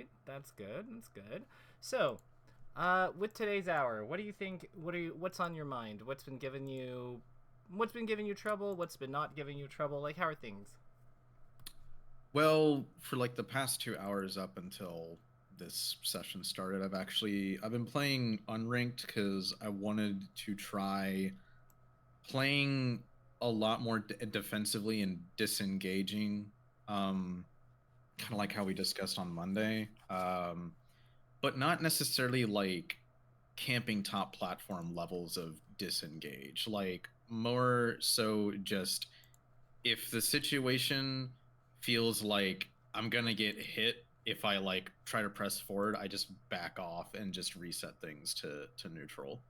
right. That's good. That's good. So, with today's hour, what do you think? What's on your mind? What's been giving you trouble? What's been not giving you trouble? Like, how are things? Well, for like the past 2 hours up until this session started, I've been playing Unranked because I wanted to try playing a lot more defensively and disengaging, kind of like how we discussed on Monday, but not necessarily like camping top platform levels of disengage, like more so just if the situation feels like I'm gonna get hit if I like try to press forward, I just back off and just reset things to neutral.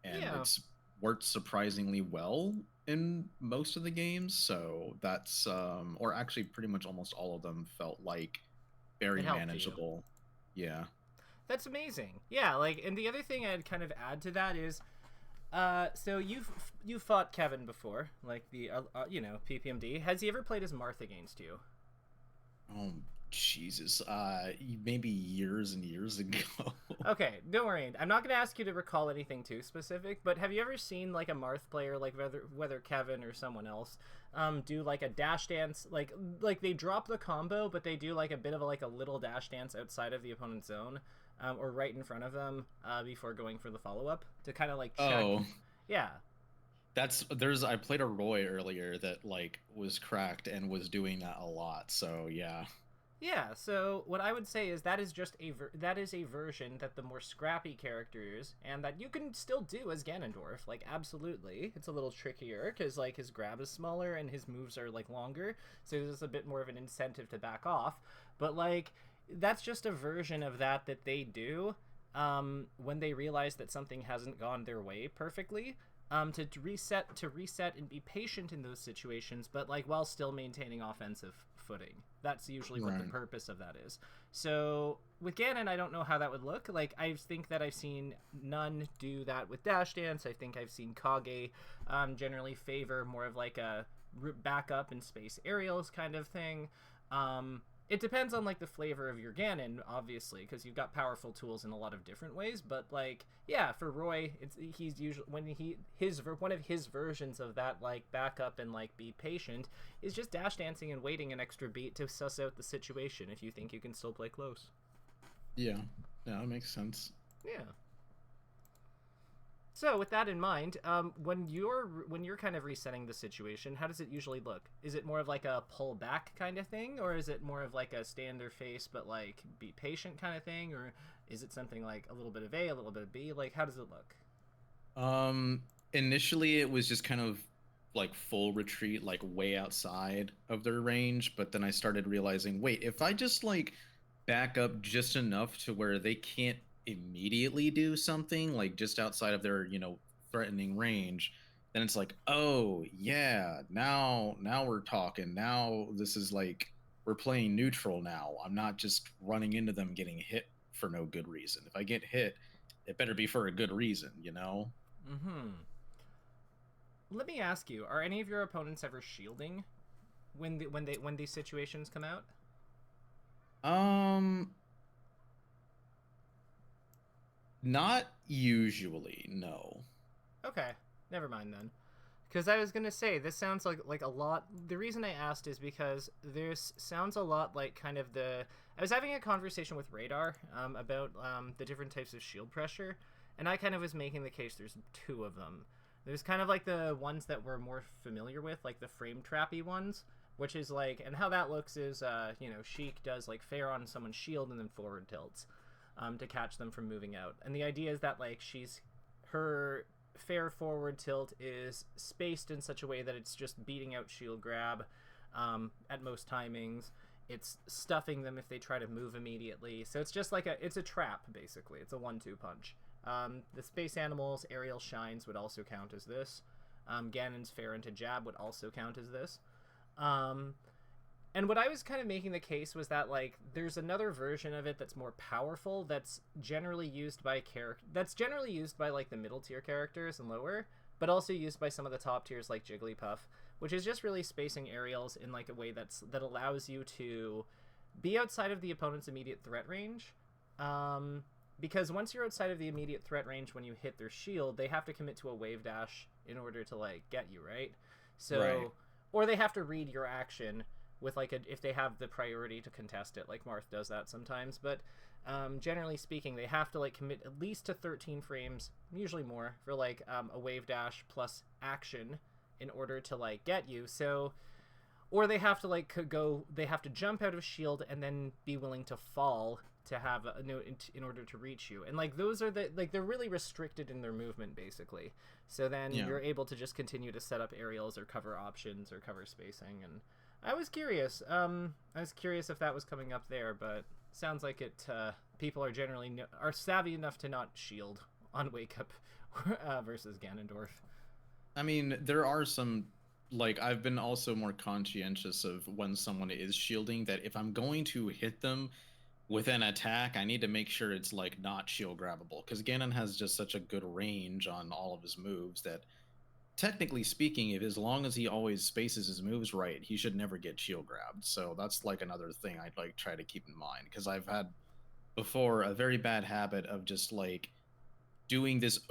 And Yeah, it's worked surprisingly well in most of the games. So that's or actually pretty much almost all of them felt like it very helped you. manageable. Yeah. That's amazing. Yeah, like, and the other thing I'd kind of add to that is, so you've fought Kevin before, like the PPMD. Has he ever played as Marth against you? Oh Jesus. Maybe years and years ago. Okay, don't worry. I'm not going to ask you to recall anything too specific, but have you ever seen like a Marth player, like whether Kevin or someone else, do like a dash dance, like they drop the combo, but they do like a bit of like a little dash dance outside of the opponent's zone, or right in front of them, before going for the follow up to kind of like check. Oh. Yeah, I played a Roy earlier that like was cracked and was doing that a lot. So yeah. yeah, so what I would say is that is just that is a version that the more scrappy characters and that you can still do as Ganondorf. Like absolutely, it's a little trickier because like his grab is smaller and his moves are like longer, so there's a bit more of an incentive to back off. But like that's just a version of that they do when they realize that something hasn't gone their way perfectly, to reset and be patient in those situations, but like while still maintaining offensive footing. That's usually what the Right. purpose of that is. So with Ganon, I don't know how that would look. Like I think that I've seen none do that with Dash Dance. I think I've seen Kage generally favor more of like a backup and space aerials kind of thing. It depends on like the flavor of your Ganon, obviously, because you've got powerful tools in a lot of different ways. But like, yeah, for Roy, he's usually when his one of his versions of that like back up and like be patient is just dash dancing and waiting an extra beat to suss out the situation if you think you can still play close. Yeah. Yeah, that makes sense. Yeah. So with that in mind, when you're kind of resetting the situation, how does it usually look? Is it more of like a pull back kind of thing, or is it more of like a stand their face but like be patient kind of thing, or is it something like a little bit of A, a little bit of B? Like how does it look? Initially it was just kind of like full retreat, like way outside of their range, but then I started realizing, wait, if I just like back up just enough to where they can't immediately do something, like just outside of their, threatening range, then it's like, oh yeah, now we're talking. Now this is like we're playing neutral now. I'm not just running into them getting hit for no good reason. If I get hit, it better be for a good reason, you know? Mm-hmm. Let me ask you: are any of your opponents ever shielding when these situations come out? Um, Not usually, no. Okay, never mind then. Because I was gonna say this sounds like a lot. The reason I asked is because this sounds a lot like kind of the. I was having a conversation with Radar about the different types of shield pressure, and I kind of was making the case. There's two of them. There's kind of like the ones that we're more familiar with, like the frame trappy ones, which is like, and how that looks is, Sheik does like fair on someone's shield and then forward tilts, to catch them from moving out. And the idea is that like her fair forward tilt is spaced in such a way that it's just beating out shield grab at most timings. It's stuffing them if they try to move immediately. So it's just like it's a trap basically. It's a 1-2 punch. The space animals, aerial shines would also count as this. Ganon's fair into jab would also count as this. Um, and what I was kind of making the case was that like there's another version of it that's more powerful that's generally used by like the middle tier characters and lower, but also used by some of the top tiers like Jigglypuff, which is just really spacing aerials in like a way that allows you to be outside of the opponent's immediate threat range. Because once you're outside of the immediate threat range when you hit their shield, they have to commit to a wave dash in order to, like, get you, right? So, Right. or they have to read your action with, like, if they have the priority to contest it, like Marth does that sometimes. But generally speaking, they have to, like, commit at least to 13 frames, usually more, for, like, a wave dash plus action in order to, like, get you. So, or they have to, like, they have to jump out of shield and then be willing to fall to have a note in order to reach you. And, like, those are they're really restricted in their movement, basically. So then you're able to just continue to set up aerials or cover options or cover spacing. And I was curious if that was coming up there, but sounds like it people are generally are savvy enough to not shield on Wake Up versus Ganondorf. I mean, there are some, like, I've been also more conscientious of when someone is shielding, that if I'm going to hit them with an attack, I need to make sure it's, like, not shield grabbable, because Ganon has just such a good range on all of his moves that, technically speaking, if as long as he always spaces his moves right, he should never get shield grabbed. So that's, like, another thing I'd, like, try to keep in mind, because I've had before a very bad habit of just, like, doing this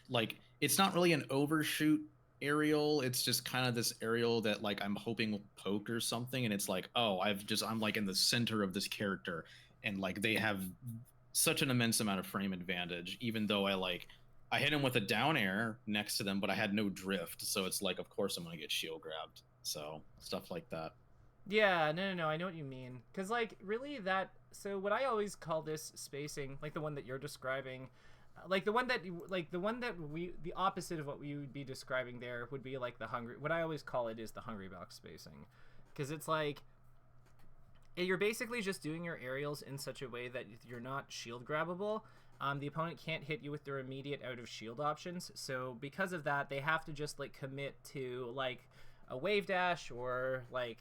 like, it's not really an overshoot aerial, it's just kind of this aerial that, like, I'm hoping will poke or something, and it's like, oh, I'm, like, in the center of this character, and, like, they have such an immense amount of frame advantage, even though I hit him with a down air next to them, but I had no drift, so it's like, of course I'm gonna get shield grabbed. So stuff like that. Yeah, no, I know what you mean. Because, like, really so what I always call this spacing, like the one that you're describing, the opposite of what we would be describing there would be, like, what I always call it is the hungry box spacing. Because it's like, you're basically just doing your aerials in such a way that you're not shield grabbable. The opponent can't hit you with their immediate out of shield options, so because of that, they have to just, like, commit to, like, a wave dash or, like,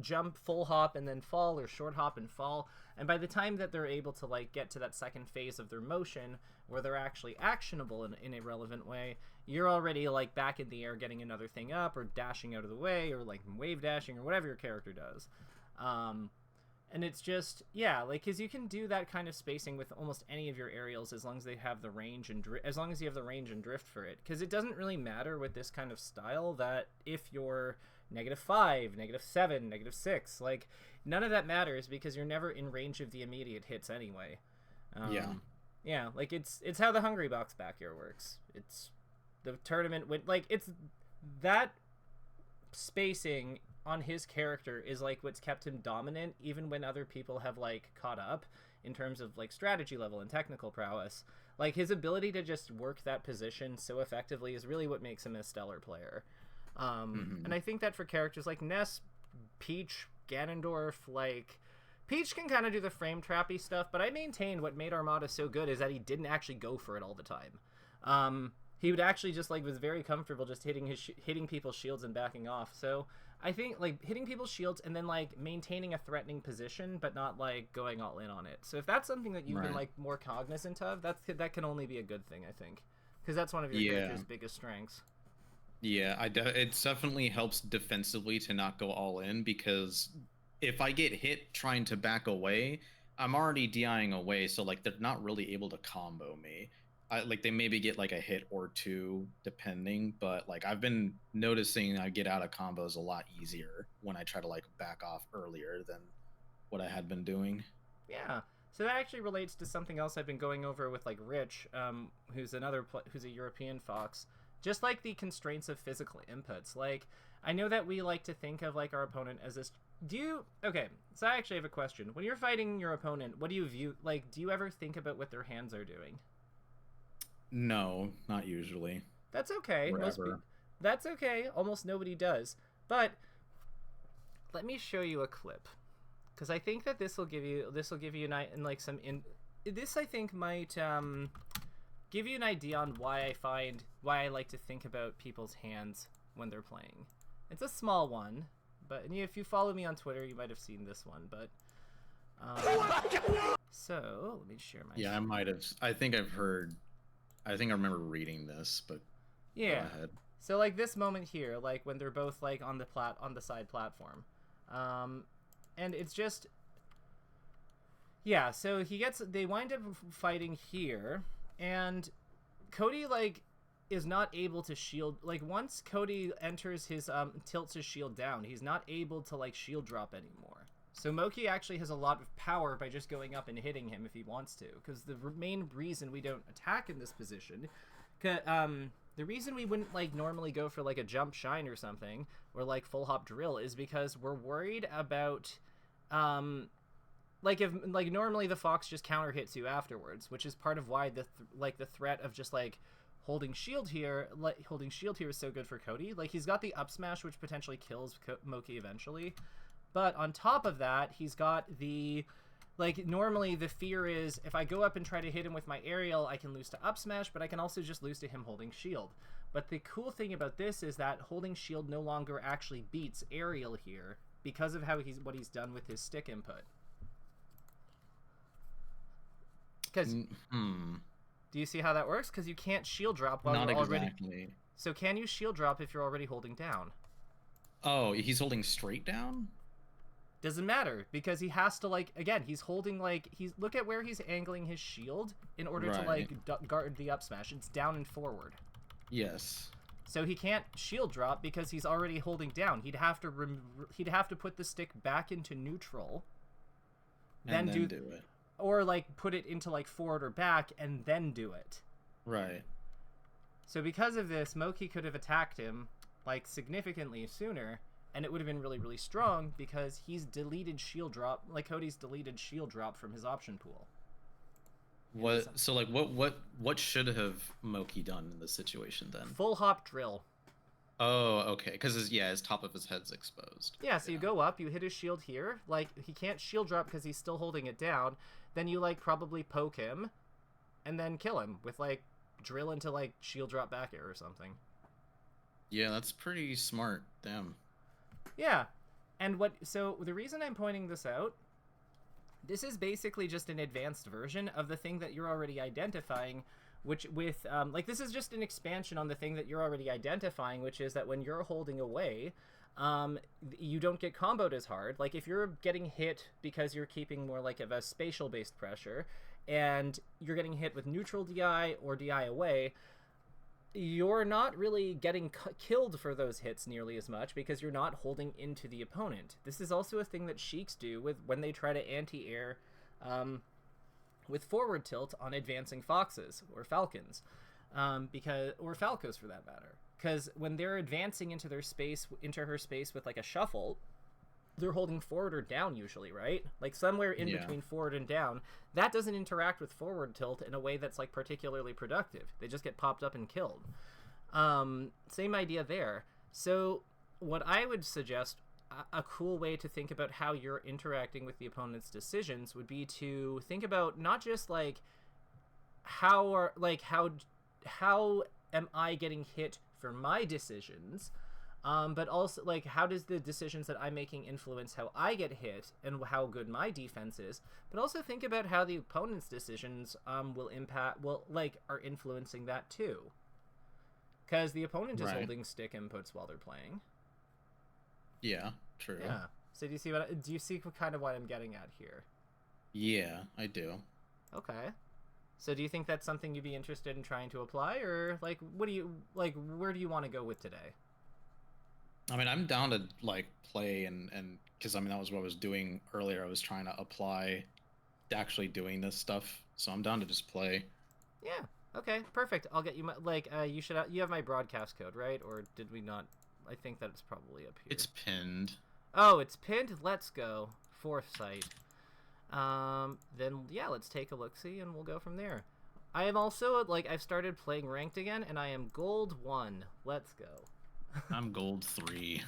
jump full hop and then fall, or short hop and fall. And by the time that they're able to, like, get to that second phase of their motion where they're actually actionable in a relevant way, you're already, like, back in the air getting another thing up, or dashing out of the way, or, like, wave dashing, or whatever your character does. And it's just, yeah, like, because you can do that kind of spacing with almost any of your aerials as long as they have the range and as long as you have the range and drift for it. Because it doesn't really matter with this kind of style that if you're -5, -7, -6, like, none of that matters because you're never in range of the immediate hits anyway. Yeah, like, it's how the Hungry Box back air works. It's the tournament like, it's that spacing on his character is, like, what's kept him dominant even when other people have, like, caught up in terms of, like, strategy level and technical prowess. Like, his ability to just work that position so effectively is really what makes him a stellar player. And I think that for characters like Ness, Peach, Ganondorf, like, Peach can kind of do the frame trappy stuff, but I maintain what made Armada so good is that he didn't actually go for it all the time. He would actually just, like, was very comfortable just hitting people's shields and backing off. So I think, like, hitting people's shields and then, like, maintaining a threatening position but not, like, going all in on it. So if that's something that you've been, like, more cognizant of, that can only be a good thing, I think, because that's one of your character's biggest strengths. Yeah, it definitely helps defensively to not go all in, because if I get hit trying to back away, I'm already DIing away, so, like, they're not really able to combo me. Like, they maybe get, like, a hit or two depending, but, like, I've been noticing I get out of combos a lot easier when I try to, like, back off earlier than what I had been doing. Yeah, so that actually relates to something else I've been going over with, like, Rich, who's a European fox. Just, like, the constraints of physical inputs. Like, I know that we like to think of, like, our opponent as this. Okay, so I actually have a question. When you're fighting your opponent, what do you view? Like, do you ever think about what their hands are doing? No, not usually. That's okay. That's okay. Almost nobody does. But let me show you a clip, because I think that this will give you this I think might give you an idea on why I like to think about people's hands when they're playing. It's a small one, but if you follow me on Twitter, you might have seen this one. But so let me share my. Yeah, I might have. I think I remember reading this, but yeah. Go ahead. So, like, this moment here, like, when they're both, like, on the side platform, and it's just, Yeah, so they wind up fighting here, and Cody, like, is not able to shield, like, once Cody enters his, tilts his shield down, he's not able to, like, shield drop anymore. So Moki actually has a lot of power by just going up and hitting him if he wants to, because the main reason we don't attack in this position, the reason we wouldn't, like, normally go for, like, a jump shine or something, or, like, full hop drill, is because we're worried about, like, if, like, normally the Fox just counter hits you afterwards, which is part of why the threat of just, like, holding shield here is so good for Cody. Like, he's got the up smash, which potentially kills Moki eventually, but on top of that, he's got the, like, normally the fear is if I go up and try to hit him with my aerial, I can lose to up smash, but I can also just lose to him holding shield. But the cool thing about this is that holding shield no longer actually beats aerial here because of what he's done with his stick input. Because do you see how that works? Because you can't shield drop while you're already. Not exactly. So can you shield drop if you're already holding down? Oh, he's holding straight down? Doesn't matter, because he has to, like, again, he's holding, like, look at where he's angling his shield in order to, like, guard the up smash. It's down and forward. Yes. So he can't shield drop because he's already holding down. He'd have to put the stick back into neutral, then do it. Or, like, put it into, like, forward or back and then do it. Right. So because of this, Moki could have attacked him, like, significantly sooner, and it would have been really, really strong because he's deleted shield drop, like Cody's deleted shield drop from his option pool. So, like, what should have Moki done in this situation then? Full hop drill. Oh, okay. Because his top of his head's exposed. Yeah, so you go up, you hit his shield here. Like, he can't shield drop because he's still holding it down. Then you, like, probably poke him and then kill him with, like, drill into, like, shield drop back air or something. Yeah, that's pretty smart. Damn. Yeah. And so the reason I'm pointing this out, this is basically just an advanced version of the thing that you're already identifying, which with, like, this is just an expansion on the thing that you're already identifying, which is that when you're holding away, you don't get comboed as hard. Like, if you're getting hit because you're keeping more, like, of a spatial-based pressure, and you're getting hit with neutral DI or DI away, you're not really getting killed for those hits nearly as much because you're not holding into the opponent. This is also a thing that Sheiks do when they try to anti-air with forward tilt on advancing foxes or falcons, or falcos for that matter. Because when they're advancing into her space with, like, a shuffle, they're holding forward or down usually, right? Like, somewhere in between forward and down. That doesn't interact with forward tilt in a way that's, like, particularly productive. They just get popped up and killed. Same idea there. So what I would suggest, a cool way to think about how you're interacting with the opponent's decisions would be to think about not just, like, how am I getting hit for my decisions, but also, like, how does the decisions that I'm making influence how I get hit and how good my defense is, but also think about how the opponent's decisions are influencing that too. Because the opponent is holding stick inputs while they're playing. Yeah, true. Yeah. So do you see kind of what I'm getting at here? Yeah, I do. Okay. So do you think that's something you'd be interested in trying to apply, or, like, where do you want to go with today? I mean, I'm down to, like, play and because, I mean, that was what I was doing earlier. I was trying to apply to actually doing this stuff, so I'm down to just play. Yeah. Okay. Perfect. I'll get you you have my broadcast code, right? Or did we not? I think that it's probably up here. It's pinned. Oh, it's pinned. Let's go. Foresight. Then yeah, let's take a look-see and we'll go from there. I am also, like, I've started playing ranked again, and I am gold 1. Let's go. I'm gold 3.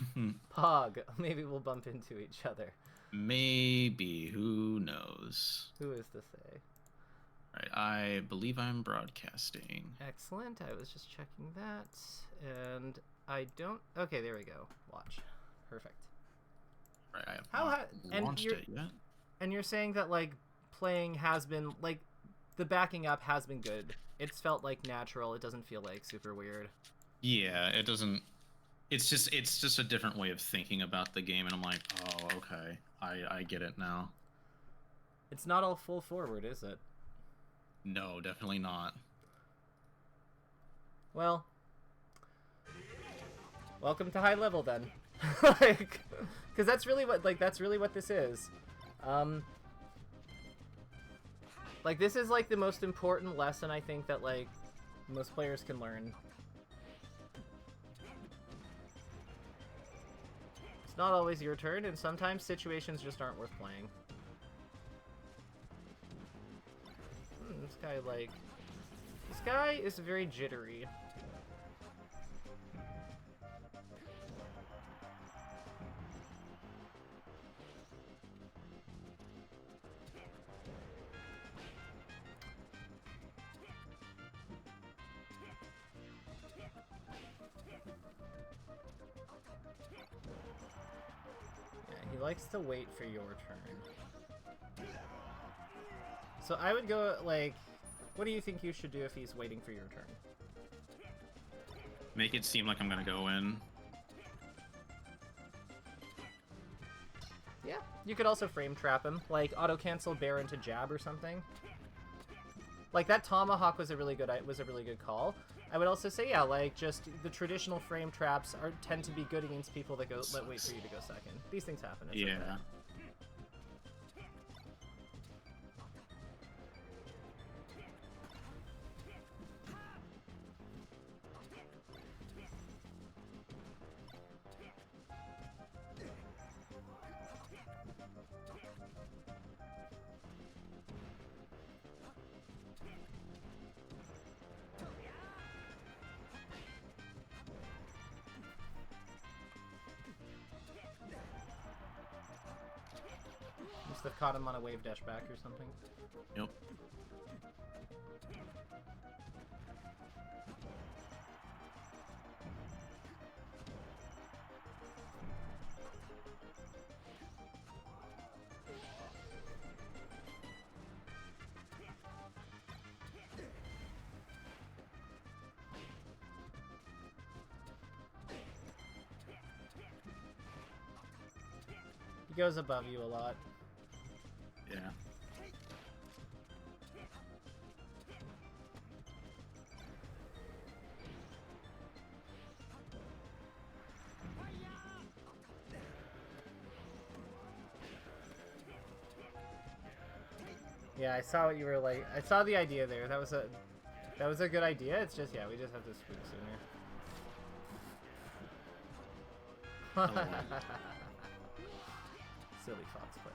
Pog. Maybe we'll bump into each other. Maybe. Who knows? Who is to say? Right. I believe I'm broadcasting. Excellent. I was just checking that, and I don't. Okay, there we go. Watch. Perfect. Right. I have not launched it yet. And you're saying that, like, playing has been, like, the backing up has been good. It's felt, like, natural. It doesn't feel, like, super weird. Yeah, it doesn't. It's just a different way of thinking about the game, and I'm like, oh, okay, I get it now. It's not all full forward, is it? No, definitely not. Well, welcome to high level then. Like, because that's really what this is. Like, this is like the most important lesson I think that like most players can learn. It's not always your turn, and sometimes situations just aren't worth playing. This guy is very jittery. He likes to wait for your turn. So I would go, like, what do you think you should do if he's waiting for your turn? Make it seem like I'm gonna go in. Yeah, you could also frame trap him, like auto-cancel bear into jab or something. Like, that tomahawk was a really good call. I would also say, yeah, like, just the traditional frame traps tend to be good against people that wait for you to go second. These things happen. It's yeah. okay. Must have caught him on a wave dash back or something. Yep. He goes above you a lot. Yeah. Yeah, I saw what you were like. I saw the idea there. That was a good idea. It's just, yeah, we just have to spook sooner. Silly fox player.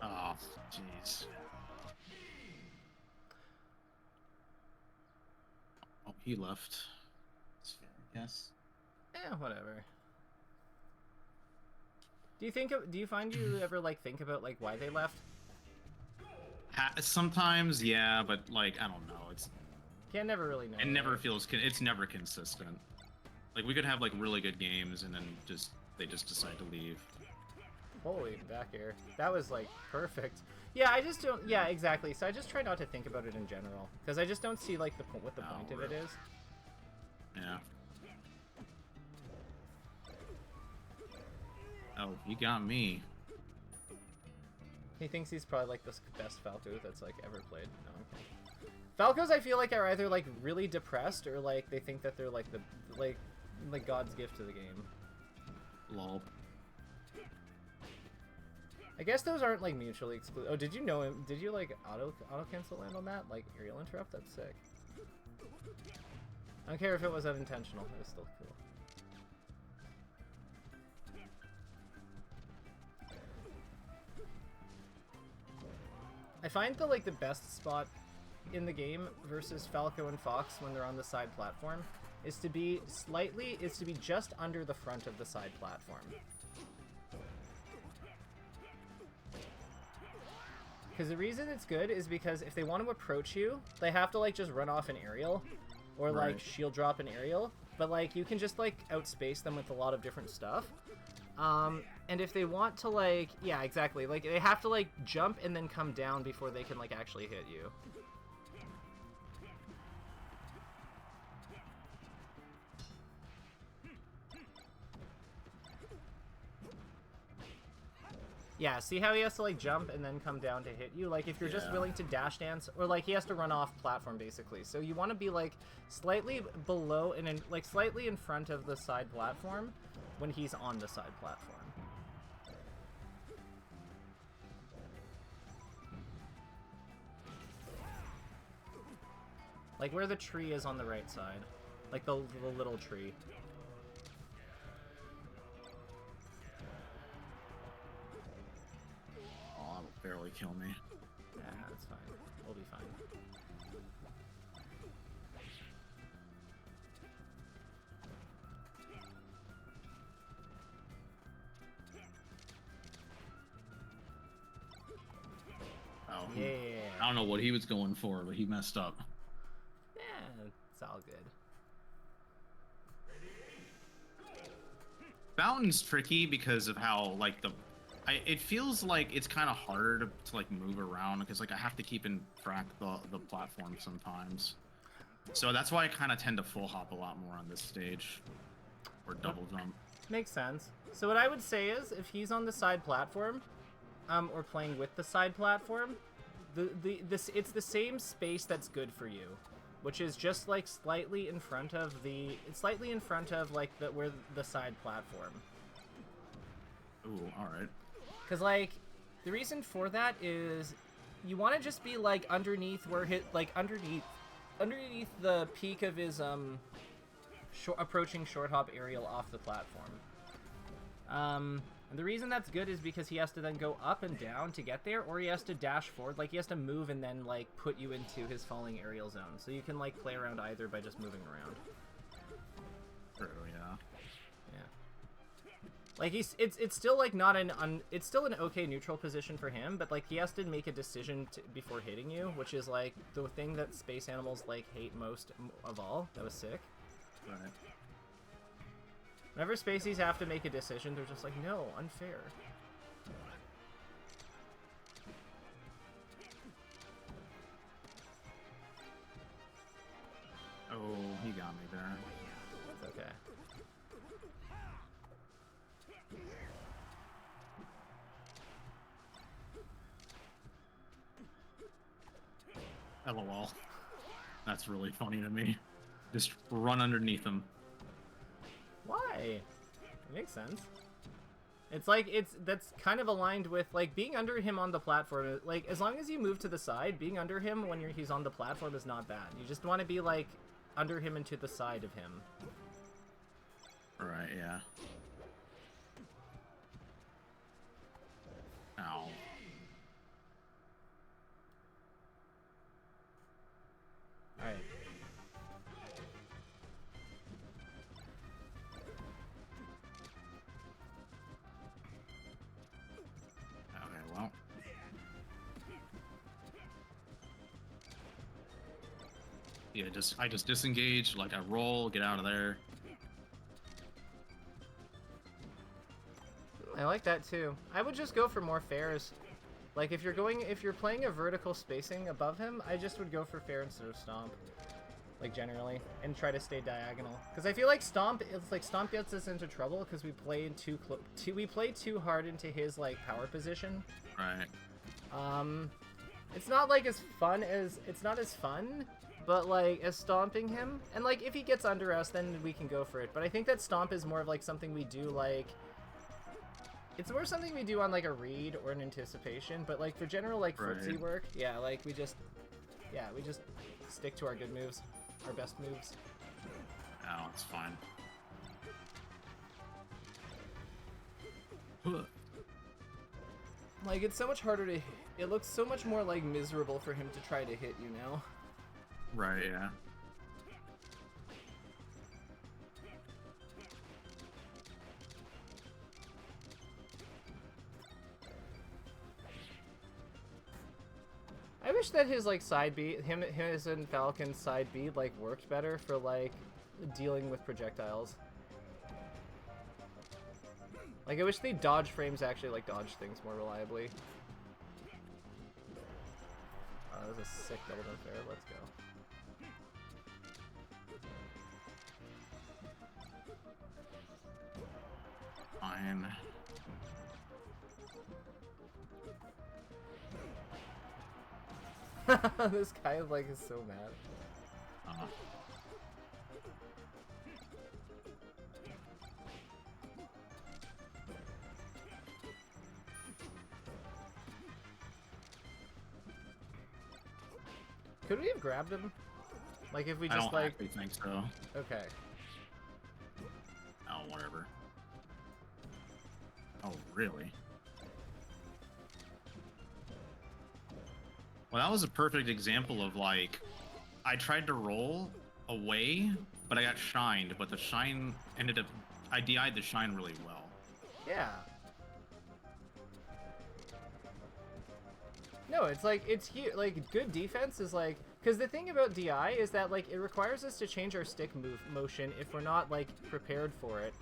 Oh, jeez. Oh, he left. That's fair, I guess. Eh, whatever. Do you find you ever like think about like why they left? Sometimes, yeah, but like I don't know. Can't never really know. It never right? feels. It's never consistent. Like we could have like really good games, and then they just decide to leave. Holy back air. That was like perfect. Yeah, I just don't. Yeah, exactly. So I just try not to think about it in general because I just don't see like what the point of it is. Yeah. Oh, you got me. He thinks he's probably like the best Falco that's like ever played. No, I'm kidding. Falcos, I feel like, are either like really depressed or like they think that they're like the God's gift to the game. Lol. I guess those aren't like mutually exclusive. Oh, did you know him? Did you like auto cancel land on that? Like aerial interrupt? That's sick. I don't care if it was unintentional. It was still cool. I find the like the best spot in the game versus Falco and Fox when they're on the side platform is to be just under the front of the side platform. Because the reason it's good is because if they want to approach you, they have to like just run off an aerial or like shield drop an aerial, but like you can just like outspace them with a lot of different stuff. And if they want to like, yeah, exactly, like they have to like jump and then come down before they can like actually hit you. Yeah, see how he has to like jump and then come down to hit you? Like if you're just willing to dash dance, or like he has to run off platform basically. So you want to be like slightly below and like slightly in front of the side platform when he's on the side platform. Like where the tree is on the right side. Like the little tree. Oh, that'll barely kill me. Yeah, that's fine. We'll be fine. Oh, Yeah. I don't know what he was going for, but he messed up. Yeah, it's all good. Fountain's tricky because of how like it feels like it's kind of harder to like move around because like I have to keep in track the platform sometimes. So that's why I kind of tend to full hop a lot more on this stage or double jump. Makes sense. So what I would say is if he's on the side platform, or playing with the side platform, it's the same space that's good for you, which is just like slightly in front of like where the side platform. Ooh, all right. Cause like the reason for that is you want to just be like underneath where underneath the peak of his approaching short hop aerial off the platform. And the reason that's good is because he has to then go up and down to get there, or he has to dash forward. Like, he has to move and then, like, put you into his falling aerial zone. So you can, like, play around either by just moving around. True, yeah. Yeah. Like, it's still, like, not it's still an okay neutral position for him, but, like, he has to make a decision before hitting you, which is, like, the thing that space animals, like, hate most of all. That was sick. Right. Whenever Spaceys have to make a decision, they're just like, no, unfair. Oh, he got me there. It's okay. LOL. That's really funny to me. Just run underneath him. Why? It makes sense. It's like, that's kind of aligned with, like, being under him on the platform. Like, as long as you move to the side, being under him when he's on the platform is not bad. You just want to be, like, under him and to the side of him. Right, yeah. Ow. Alright. Well, yeah, I just disengage, like I roll, get out of there. I like that too. I would just go for more fairs. Like if you're playing a vertical spacing above him, I just would go for fair instead of stomp. Like generally, and try to stay diagonal. Because I feel like stomp gets us into trouble because we play too hard into his like power position. Right. It's not like it's not as fun, but like as stomping him, and like if he gets under us, then we can go for it. But I think that stomp is more of like something we do like. It's more something we do on like a read or an anticipation, but like for general like footsie work, yeah, like we just stick to our good moves, our best moves. Oh, it's fine. Like it's so much harder to. It looks so much more like miserable for him to try to hit you now. Right. Yeah. I wish that his like side beat, his and Falcon's side beat like worked better for like dealing with projectiles. Like I wish the dodge frames actually like dodge things more reliably. Oh, that was a sick double jump there. Let's go. Fine. This guy like is so mad. Could we have grabbed him? Like if we just I don't actually think so. Okay. Oh, whatever. Oh, really? Well, that was a perfect example of, like, I tried to roll away, but I got shined, but the shine ended up... I DI'd the shine really well. Yeah. No, it's like, it's huge. Like, good defense is like... Because the thing about DI is that, like, it requires us to change our stick motion if we're not, like, prepared for it.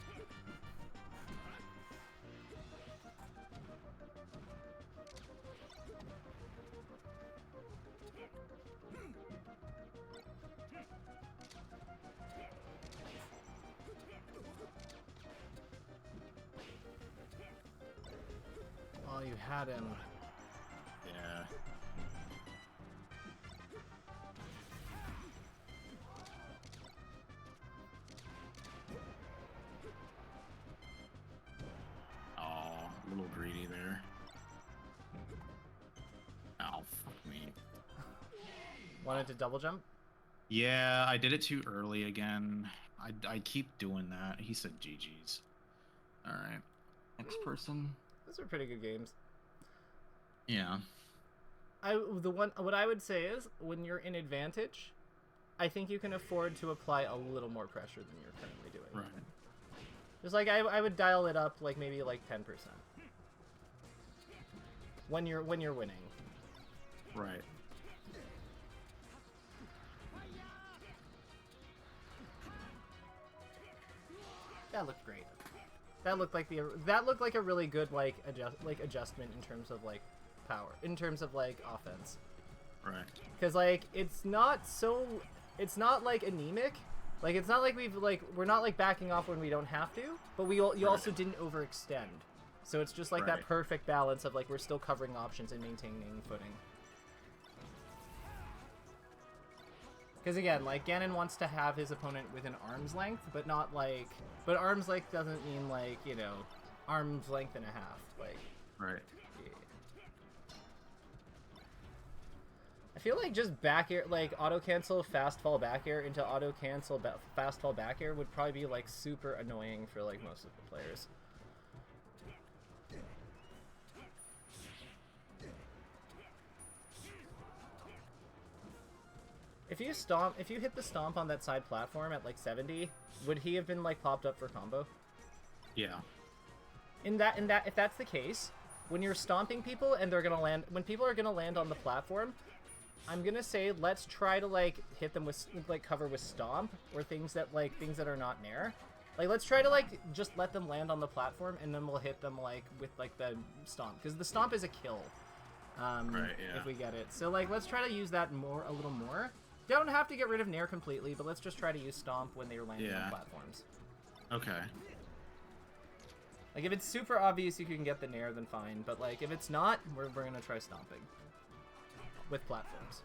Oh, you had him. Yeah. Oh, a little greedy there. Oh, fuck me. Wanted to double jump? Yeah, I did it too early again. I keep doing that. He said GG's. Alright. Next person. Those are pretty good games. Yeah. What I would say is, when you're in advantage, I think you can afford to apply a little more pressure than you're currently doing. Right. Just like I would dial it up like maybe like 10%. When you're winning. Right. That looked great. That looked like a really good adjustment in terms of like power, in terms of like offense. Right. Because like it's not like anemic. Like it's not like we're not like backing off when we don't have to, but you also didn't overextend. So it's just like that perfect balance of like we're still covering options and maintaining footing. Because again, like Ganon wants to have his opponent within arm's length, but not like, but arm's length doesn't mean like, you know, arm's length and a half. Like, right. Yeah. I feel like just back air, like auto cancel fast fall back air into auto cancel fast fall back air would probably be like super annoying for like most of the players. If you hit the stomp on that side platform at like 70, would he have been like popped up for combo? Yeah. If that's the case, when you're stomping people and they're gonna land, when people are gonna land on the platform, I'm gonna say let's try to like hit them with like cover with stomp or things that are not nair. Like let's try to like just let them land on the platform and then we'll hit them like with like the stomp, because the stomp is a kill. If we get it. So like let's try to use that a little more. Don't have to get rid of nair completely, but let's just try to use stomp when they're landing on platforms. Okay. Like if it's super obvious you can get the nair, then fine. But like if it's not, we're gonna try stomping with platforms.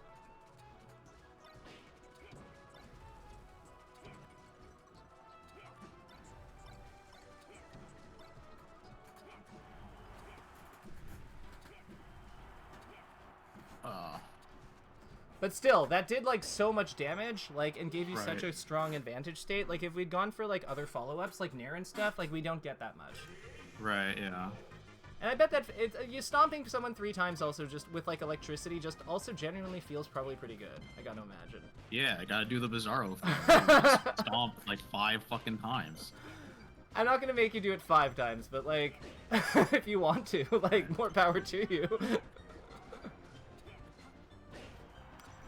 But still, that did like so much damage, like, and gave you such a strong advantage state. Like if we'd gone for like other follow-ups, like nair and stuff, like we don't get that much. Right. Yeah. And I bet that you stomping someone 3 times also just with like electricity just also genuinely feels probably pretty good. I gotta imagine. Yeah, I gotta do the Bizarro. Stomp like 5 fucking times. I'm not gonna make you do it 5 times, but like, if you want to, like, more power to you.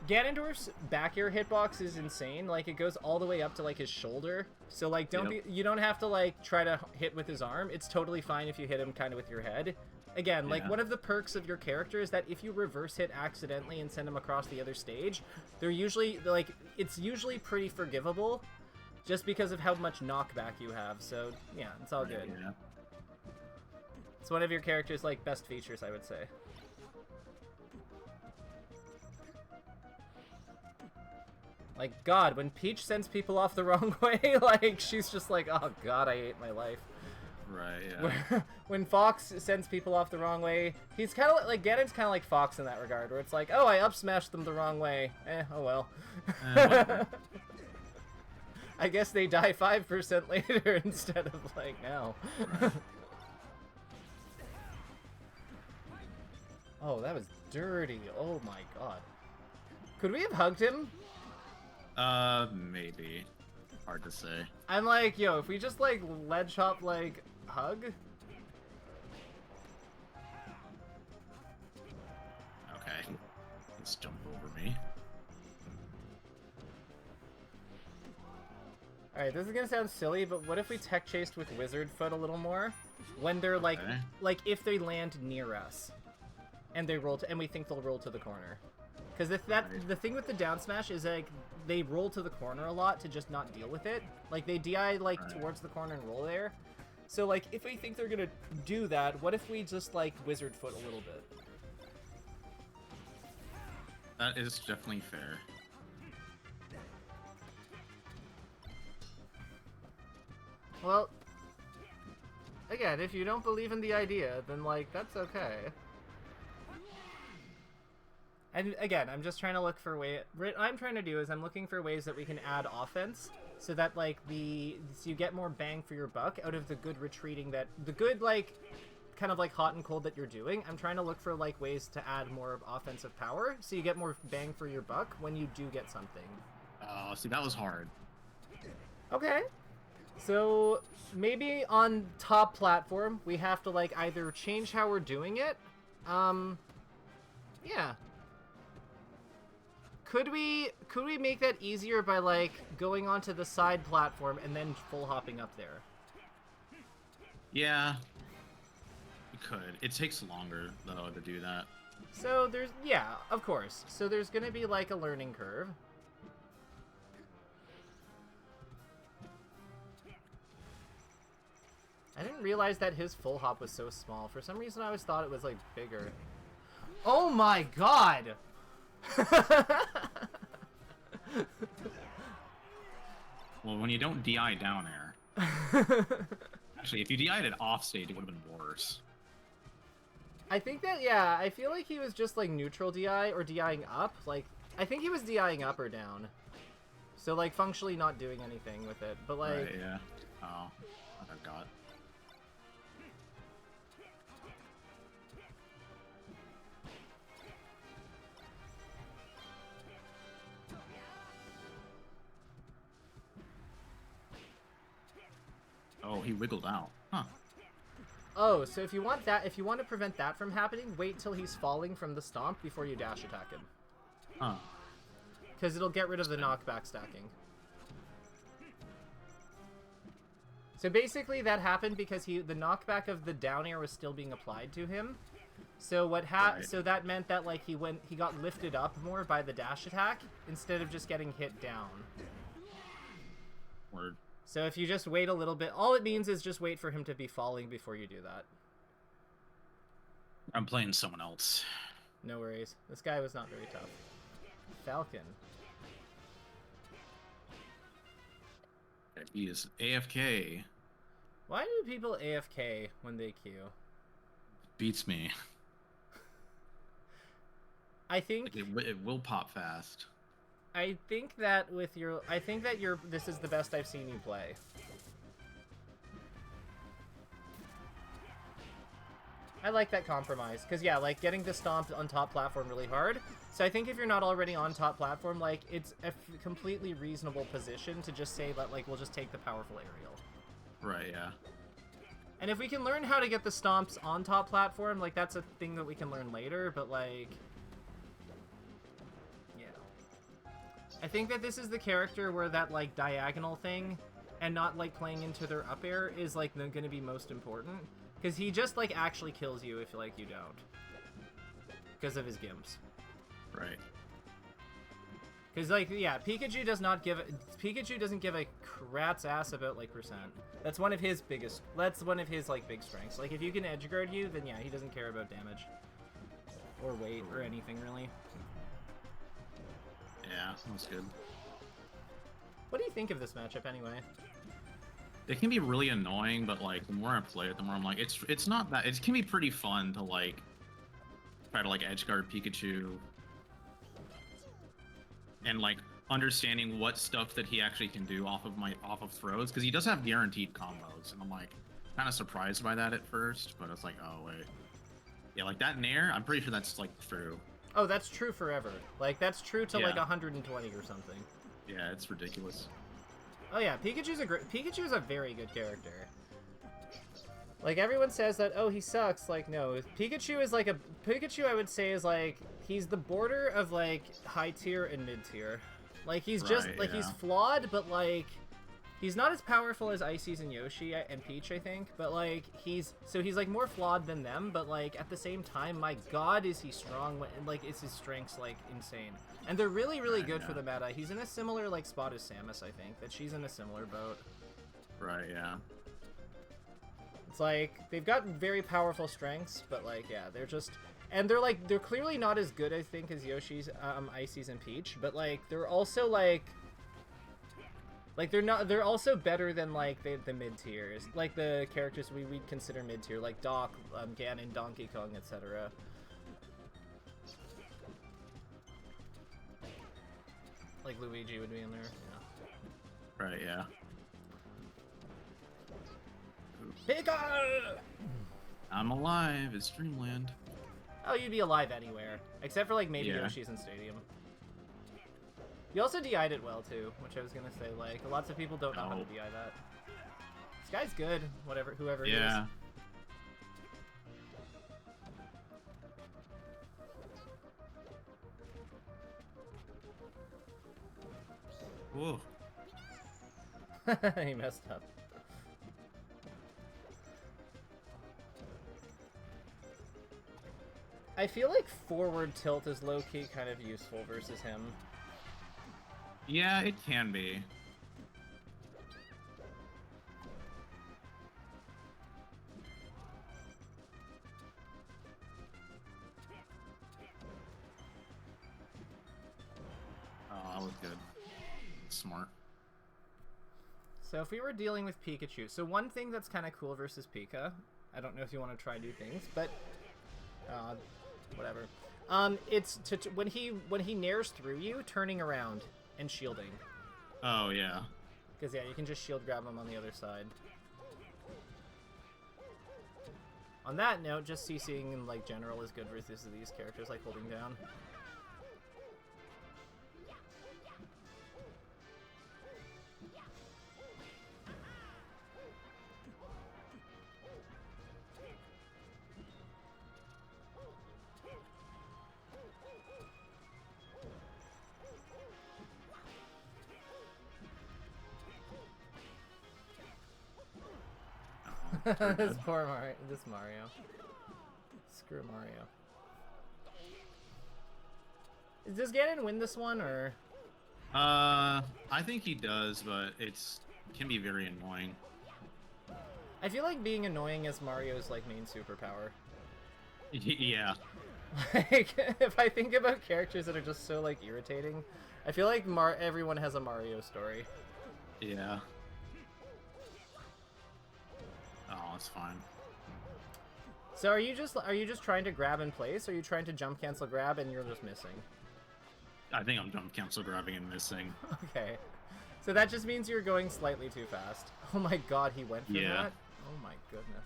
Ganondorf's back air hitbox is insane. Like, it goes all the way up to like his shoulder. So like, you don't have to like try to hit with his arm. It's totally fine if you hit him kind of with your head. Again, like one of the perks of your character is that if you reverse hit accidentally and send him across the other stage, they're usually like, it's usually pretty forgivable, just because of how much knockback you have. So yeah, it's all good. Yeah. It's one of your character's like best features, I would say. Like, God, when Peach sends people off the wrong way, like, she's just like, oh God, I hate my life. Right, yeah. When Fox sends people off the wrong way, he's kind of like, Ganon's kind of like Fox in that regard, where it's like, oh, I up-smashed them the wrong way. Oh well. I guess they die 5% later instead of, like, now. Right. Oh, that was dirty. Oh my God. Could we have hugged him? Maybe. Hard to say. I'm like, yo, if we just, like, ledge hop, like, hug? Okay. Let's jump over me. Alright, this is gonna sound silly, but what if we tech chased with Wizard Foot a little more? When they're, like, Okay. like, if they land near us. And they roll to, and we think they'll roll to the corner. Because the thing with the down smash is, like, they roll to the corner a lot to just not deal with it. Like, they DI, like, towards the corner and roll there. So, like, if we think they're gonna do that, what if we just, like, Wizard Foot a little bit? That is definitely fair. Well, again, if you don't believe in the idea, then, like, that's okay. And again, I'm just trying to look for what I'm trying to do is I'm looking for ways that we can add offense so that, like, so you get more bang for your buck out of the good retreating the good, like, kind of like hot and cold that you're doing. I'm trying to look for, like, ways to add more offensive power so you get more bang for your buck when you do get something. Oh, see, that was hard. Okay. So maybe on top platform we have to, like, either change how we're doing it. Yeah. Could we make that easier by, like, going onto the side platform and then full hopping up there? Yeah. You could. It takes longer, though, to do that. So there's, yeah, of course. So there's gonna be, like, a learning curve. I didn't realize that his full hop was so small. For some reason I always thought it was, like, bigger. Oh my God! Well, when you don't DI down air... Actually, if you DI'd it off stage, it would have been worse. I think that, yeah, I feel like he was just, like, neutral DI or DIing up. Like, I think he was DIing up or down. So, like, functionally not doing anything with it. But, like... Right, yeah. Oh, I forgot. Oh, he wiggled out. Huh. Oh, so if you want to prevent that from happening, wait till he's falling from the stomp before you dash attack him. Huh. Because it'll get rid of the knockback stacking. So basically that happened because the knockback of the down air was still being applied to him. So so that meant that, like, he got lifted up more by the dash attack instead of just getting hit down. Word. So if you just wait a little bit, all it means is just wait for him to be falling before you do that. I'm playing someone else. No worries. This guy was not very tough. Falcon. He is AFK. Why do people AFK when they queue? Beats me. I think... Like, it will pop fast. I think that this is the best I've seen you play. I like that compromise, because yeah, like, getting the stomp on top platform really hard. So I think if you're not already on top platform, like, it's a completely reasonable position to just say that, like, we'll just take the powerful aerial. Right, yeah. And if we can learn how to get the stomps on top platform, like, that's a thing that we can learn later, but, like... I think that this is the character where that, like, diagonal thing and not, like, playing into their up air is, like, going to be most important. Because he just, like, actually kills you if, like, you don't. Because of his gimps. Right. Because, like, yeah, Pikachu doesn't give a rat's ass about, like, percent. That's one of his like, big strengths. Like, if you can edgeguard you, then yeah, he doesn't care about damage. Or weight, or anything, really. Yeah, sounds good. What do you think of this matchup anyway? It can be really annoying, but like the more I play it, the more I'm like, it's not that. It can be pretty fun to like try to like edgeguard Pikachu and like understanding what stuff that he actually can do off of throws, because he does have guaranteed combos, and I'm like kind of surprised by that at first, but it's like, oh wait, yeah, like that Nair, I'm pretty sure that's like true. Oh, that's true forever. Like that's true to like 120 or something. Yeah, it's ridiculous. Oh yeah, Pikachu's a very good character. Like everyone says that, oh, he sucks. Like no, Pikachu is like Pikachu I would say is like he's the border of like high tier and mid tier. Like he's just like he's flawed, but like he's not as powerful as Ices and Yoshi and Peach, I think. But like he's like more flawed than them, but like at the same time, my God, is he strong? Like is his strengths like insane? And they're really good for the meta. He's in a similar like spot as Samus, I think. That she's in a similar boat. Right. Yeah. It's like they've got very powerful strengths, but like yeah, they're just. And they're clearly not as good, I think, as Yoshi's, Ices, and Peach, but like they're also like they're also better than like the mid tiers, like the characters we'd consider mid tier, like Doc, Ganon, Donkey Kong, etc. Like Luigi would be in there, yeah. Right. Yeah. Pika! I'm alive. It's Dreamland. Oh, you'd be alive anywhere. Except for, like, maybe Yoshi's in Stadium. You also DI'd it well, too, which I was gonna say, like, lots of people don't know how to DI that. This guy's good, whoever he is. Yeah. Whoa. He messed up. I feel like forward tilt is low-key kind of useful versus him. Yeah, it can be. Oh, that was good. Smart. So if we were dealing with Pikachu, so one thing that's kind of cool versus Pika, I don't know if you want to try new things, but whatever. It's when he nairs through you, turning around and shielding. Oh yeah. Because yeah, you can just shield grab him on the other side. On that note, just CCing in like general is good versus these characters, like holding down. This poor Mario. This Mario. Screw Mario. Does Ganon win this one, or? I think he does, but it can be very annoying. I feel like being annoying is Mario's like main superpower. Yeah. Like, if I think about characters that are just so like irritating, I feel like everyone has a Mario story. Yeah. Oh, it's fine. So are you just trying to grab in place, or are you trying to jump cancel grab and you're just missing? I think I'm jump cancel grabbing and missing. Okay. So that just means you're going slightly too fast. Oh my God, he went for that? Oh my goodness.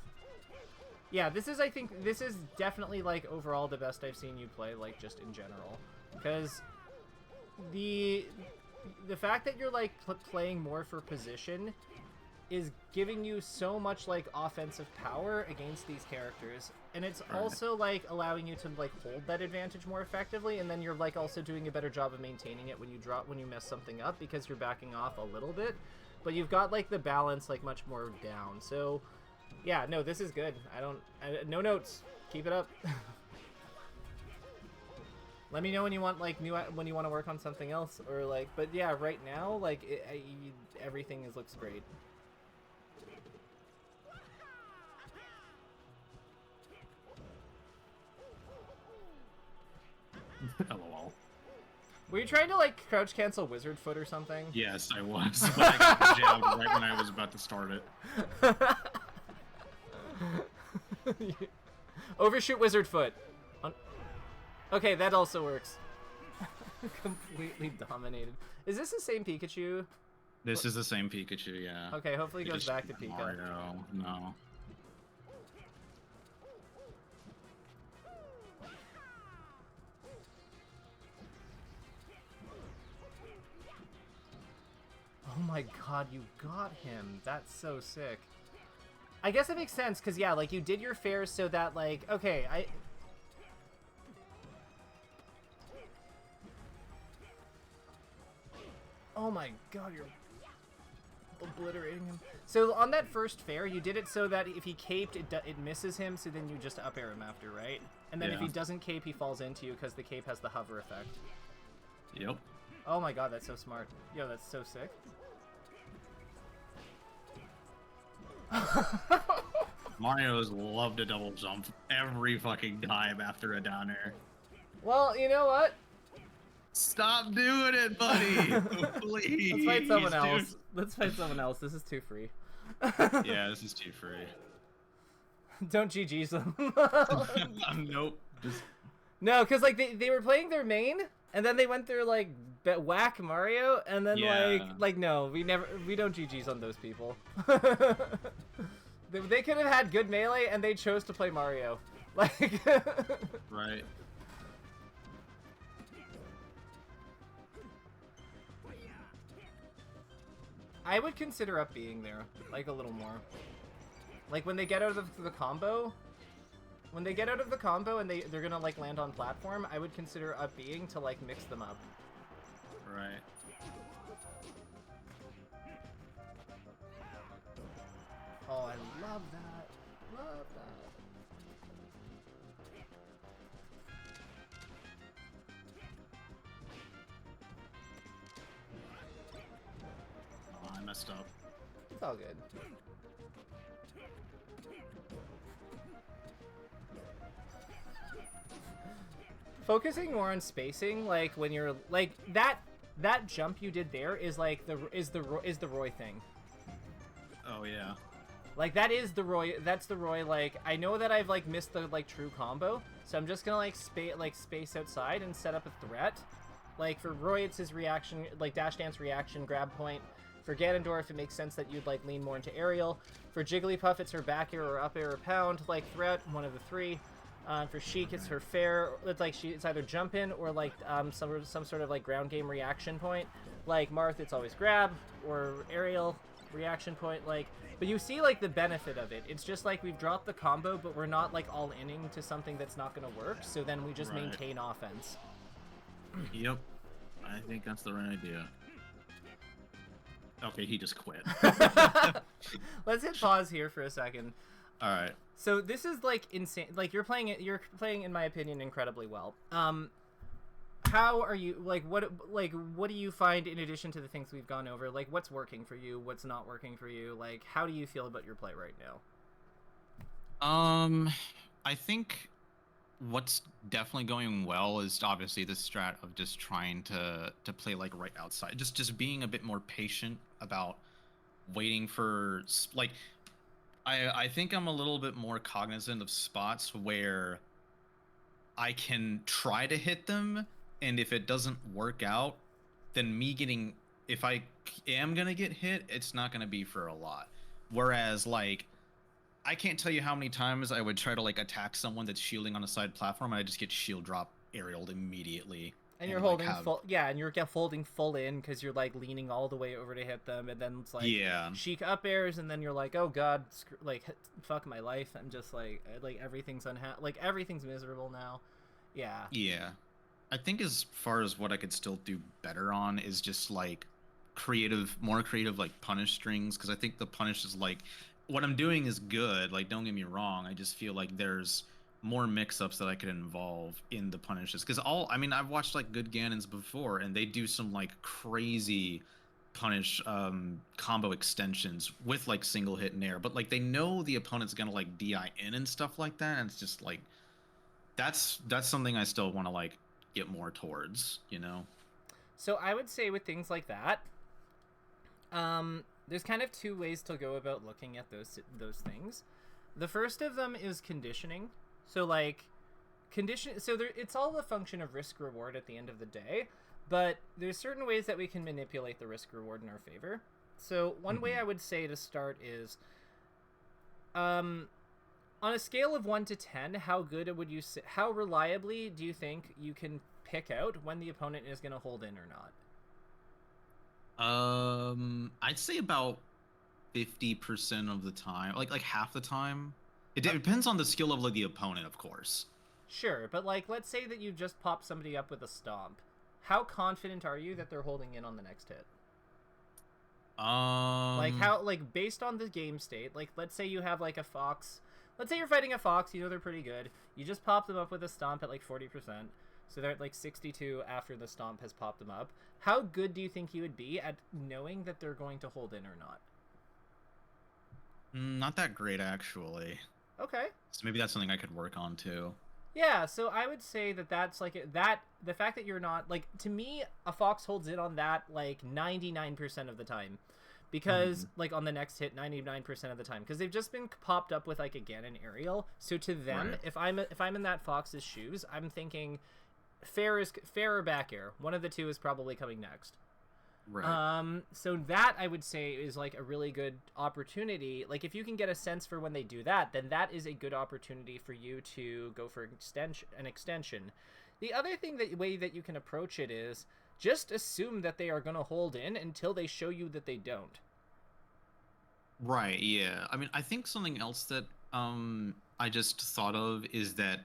Yeah, I think this is definitely like overall the best I've seen you play, like just in general. Because the fact that you're like playing more for position is giving you so much like offensive power against these characters, and it's also like allowing you to like hold that advantage more effectively, and then you're like also doing a better job of maintaining it when you mess something up, because you're backing off a little bit, but you've got like the balance like much more down. So yeah, no, this is good. No notes. Keep it up. Let me know when you want like when you want to work on something else, or like, but yeah, right now like everything looks great. LOL. Were you trying to like crouch cancel wizard foot or something? Yes, I was. But I got jabbed right when I was about to start it. Overshoot wizard foot. Okay, that also works. Completely dominated. Is this the same Pikachu? This is the same Pikachu, yeah. Okay, hopefully it goes back to Pika. Mario, no. Oh my god, you got him. That's so sick. I guess it makes sense, because, yeah, like, you did your fairs so that, like, okay, Oh my god, you're obliterating him. So, on that first fair, you did it so that if he caped, it misses him, so then you just up air him after, right? And then if he doesn't cape, he falls into you, because the cape has the hover effect. Yep. Oh my god, that's so smart. Yo, that's so sick. Mario's love to double jump every fucking time after a down air. Well, you know what? Stop doing it, buddy! Please. Let's fight someone else. Let's fight someone else. This is too free. Yeah, this is too free. Don't GG's them. Nope. Just... No, because like they were playing their main, and then they went through like whack Mario, and then like no, we don't GG's on those people. They could have had good melee, and they chose to play Mario. Like right. I would consider up being there, like a little more. Like when they get out of the combo, and they're gonna like land on platform, I would consider up being to like mix them up. Right. Oh, I love that. Love that. Oh, I messed up. It's all good. Focusing more on spacing, like when you're like that jump you did there is like the Roy thing. Oh yeah. Like that is the Roy. That's the Roy. Like I know that I've like missed the like true combo, so I'm just gonna like space outside and set up a threat. Like for Roy, it's his reaction, like dash dance reaction, grab point. For Ganondorf, it makes sense that you'd like lean more into aerial. For Jigglypuff, it's her back air or up air or pound, like threat, one of the three. For Sheik, it's her fair. It's like it's either jump in or like some sort of like ground game reaction point. Like Marth, it's always grab or aerial reaction point. Like, but you see like the benefit of it. It's just like we've dropped the combo, but we're not like all inning to something that's not going to work. So then we just maintain offense. Yep, I think that's the right idea. Okay, he just quit. Let's hit pause here for a second. All right. So this is like insane. Like you're playing, in my opinion, incredibly well. How are you? Like what do you find in addition to the things we've gone over? Like what's working for you? What's not working for you? Like how do you feel about your play right now? I think what's definitely going well is obviously the strat of just trying to play like right outside, just being a bit more patient about waiting for like. I think I'm a little bit more cognizant of spots where I can try to hit them, and if it doesn't work out, then if I am gonna get hit, it's not gonna be for a lot. Whereas like I can't tell you how many times I would try to like attack someone that's shielding on a side platform and I just get shield drop aerialed immediately. And you're holding full, and you're holding full in because you're like leaning all the way over to hit them, and then it's like Sheik up airs, and then you're like, oh god, like fuck my life. I'm just like everything's everything's miserable now. Yeah. Yeah, I think as far as what I could still do better on is just like more creative like punish strings, because I think the punish is like what I'm doing is good. Like don't get me wrong, I just feel like there's more mix-ups that I could involve in the punishes, because I've watched like good Ganons before, and they do some like crazy punish combo extensions with like single hit and air, but like they know the opponent's gonna like DI in and stuff like that, and it's just like that's something I still want to like get more towards, you know. So I would say with things like that, there's kind of two ways to go about looking at those things. The first of them is conditioning. So like it's all a function of risk reward at the end of the day, but there's certain ways that we can manipulate the risk reward in our favor. So one way I would say to start is, on a scale of 1 to 10, how reliably do you think you can pick out when the opponent is going to hold in or not? I'd say about 50% of the time, like half the time. It depends on the skill level of the opponent, of course. Sure, but like, let's say that you just pop somebody up with a stomp. How confident are you that they're holding in on the next hit? Like based on the game state, like let's say you have like a fox. Let's say you're fighting a fox, you know they're pretty good. You just pop them up with a stomp at like 40%. So they're at like 62 after the stomp has popped them up. How good do you think you would be at knowing that they're going to hold in or not? Not that great, actually. Okay. So maybe that's something I could work on too. Yeah, so I would say that's like the fact that you're not, like, to me, a fox holds in on that like 99% of the time. Because like on the next hit 99% of the time, because they've just been popped up with like a Ganon aerial. So to them, right. if I'm in that fox's shoes, I'm thinking fair or back air. One of the two is probably coming next. Right. So that I would say is like a really good opportunity. Like if you can get a sense for when they do that, then that is a good opportunity for you to go for an extension. The other way that you can approach it is just assume that they are going to hold in until they show you that they don't. Right, yeah. I mean, I think something else that I just thought of is that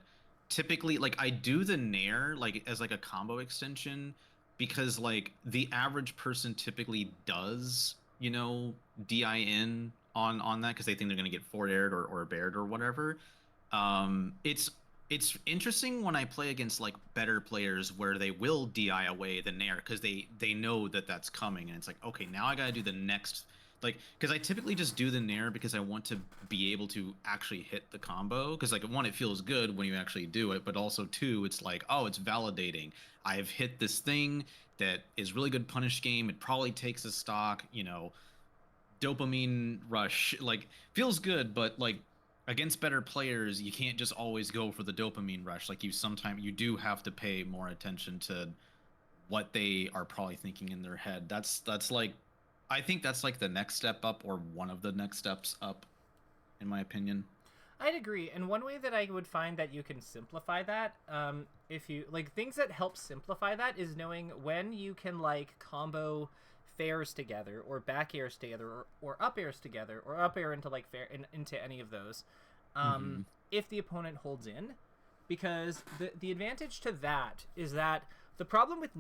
typically, like, I do the Nair like as like a combo extension because like the average person typically does, you know, DI in on that because they think they're going to get forward-aired or bared or whatever. It's interesting when I play against like better players where they will DI away the Nair because they know that that's coming, and it's like, okay, now I gotta do the next, like, because I typically just do the Nair because I want to be able to actually hit the combo, because like one, it feels good when you actually do it, but also two, it's like, oh, it's validating. I've hit this thing that is really good punish game. It probably takes a stock, you know, dopamine rush, like feels good, but like against better players, you can't just always go for the dopamine rush. Like you do have to pay more attention to what they are probably thinking in their head. That's like, I think that's like the next step up, or one of the next steps up, in my opinion. I'd agree. And one way that I would find that you can simplify that, if you like things that help simplify that, is knowing when you can like combo fairs together, or back airs together, or up airs together, or up air into like fair into any of those, if the opponent holds in, because the advantage to that is that the problem with